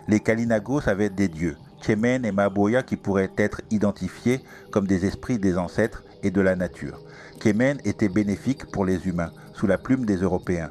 Les Kalinagos avaient des dieux, Chemen et Maboya, qui pourraient être identifiés comme des esprits des ancêtres et de la nature. Chemen était bénéfique pour les humains, sous la plume des Européens.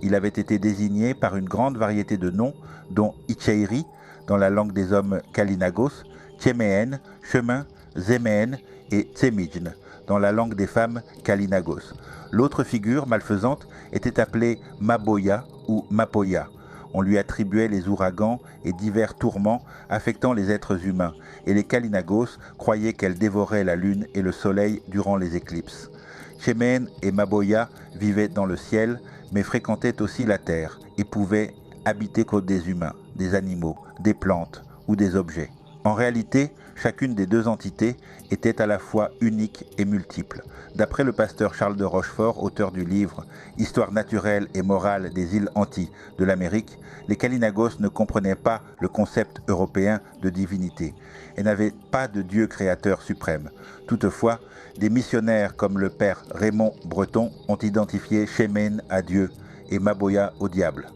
Il avait été désigné par une grande variété de noms, dont Icheiri, dans la langue des hommes Kalinagos, Chemehen, chemin, Zemehen et Tsemijn, dans la langue des femmes Kalinagos. L'autre figure malfaisante était appelée Maboya ou Mapoya. On lui attribuait les ouragans et divers tourments affectant les êtres humains, et les Kalinagos croyaient qu'elle dévorait la lune et le soleil durant les éclipses. Chemen et Maboya vivaient dans le ciel, mais fréquentaient aussi la terre et pouvaient habiter comme des humains, des animaux, des plantes ou des objets. En réalité, chacune des deux entités était à la fois unique et multiple. D'après le pasteur Charles de Rochefort, auteur du livre « Histoire naturelle et morale des îles Antilles de l'Amérique », les Kalinagos ne comprenaient pas le concept européen de divinité et n'avaient pas de Dieu créateur suprême. Toutefois, des missionnaires comme le père Raymond Breton ont identifié Chemen à Dieu et Maboya au diable.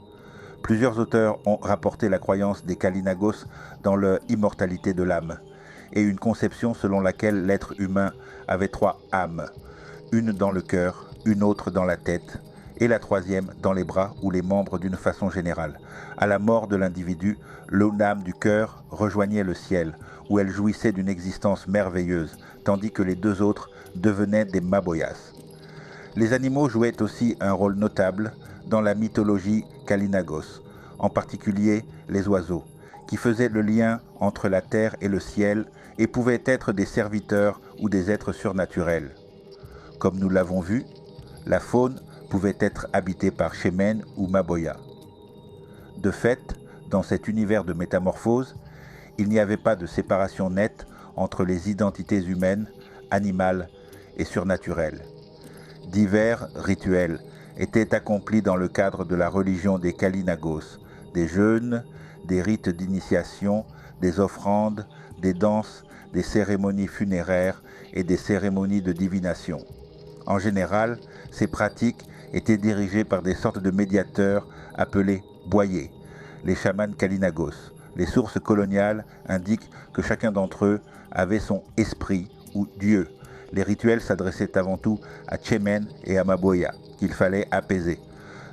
Plusieurs auteurs ont rapporté la croyance des Kalinagos dans l'immortalité de l'âme et une conception selon laquelle l'être humain avait trois âmes, une dans le cœur, une autre dans la tête et la troisième dans les bras ou les membres d'une façon générale. À la mort de l'individu, l'âme du cœur rejoignait le ciel où elle jouissait d'une existence merveilleuse, tandis que les deux autres devenaient des Maboyas. Les animaux jouaient aussi un rôle notable dans la mythologie Kalinagos, en particulier les oiseaux, qui faisaient le lien entre la terre et le ciel et pouvaient être des serviteurs ou des êtres surnaturels. Comme nous l'avons vu, la faune pouvait être habitée par Chemen ou Maboya. De fait, dans cet univers de métamorphose, il n'y avait pas de séparation nette entre les identités humaines, animales et surnaturelles. Divers rituels étaient accomplis dans le cadre de la religion des Kalinagos, des jeûnes, des rites d'initiation, des offrandes, des danses, des cérémonies funéraires et des cérémonies de divination. En général, ces pratiques étaient dirigées par des sortes de médiateurs appelés boyers, les chamans Kalinagos. Les sources coloniales indiquent que chacun d'entre eux avait son esprit ou Dieu. Les rituels s'adressaient avant tout à Chemen et à Maboya, qu'il fallait apaiser.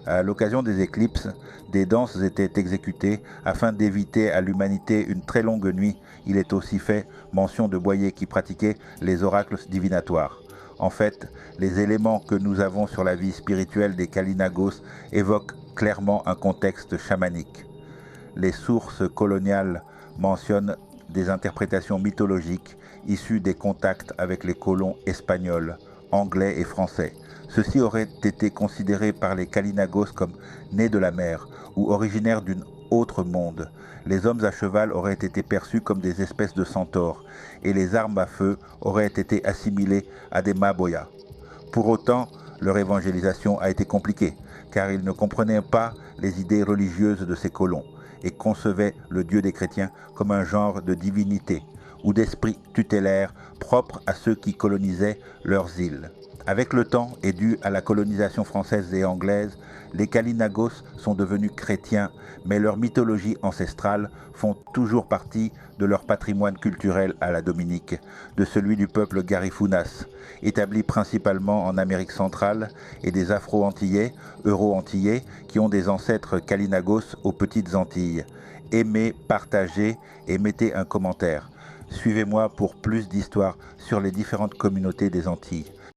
À l'occasion des éclipses, des danses étaient exécutées afin d'éviter à l'humanité une très longue nuit. Il est aussi fait mention de boyers qui pratiquaient les oracles divinatoires. En fait, les éléments que nous avons sur la vie spirituelle des Kalinagos évoquent clairement un contexte chamanique. Les sources coloniales mentionnent des interprétations mythologiques issues des contacts avec les colons espagnols, anglais et français. Ceux-ci auraient été considérés par les Kalinagos comme nés de la mer ou originaires d'un autre monde. Les hommes à cheval auraient été perçus comme des espèces de centaures et les armes à feu auraient été assimilées à des Maboya. Pour autant, leur évangélisation a été compliquée car ils ne comprenaient pas les idées religieuses de ces colons et concevaient le Dieu des chrétiens comme un genre de divinité ou d'esprit tutélaire propre à ceux qui colonisaient leurs îles. Avec le temps et dû à la colonisation française et anglaise, les Kalinagos sont devenus chrétiens, mais leur mythologie ancestrale font toujours partie de leur patrimoine culturel à la Dominique, de celui du peuple Garifunas, établi principalement en Amérique centrale, et des Afro-Antillais, Euro-Antillais, qui ont des ancêtres Kalinagos aux Petites Antilles. Aimez, partagez et mettez un commentaire. Suivez-moi pour plus d'histoires sur les différentes communautés des Antilles.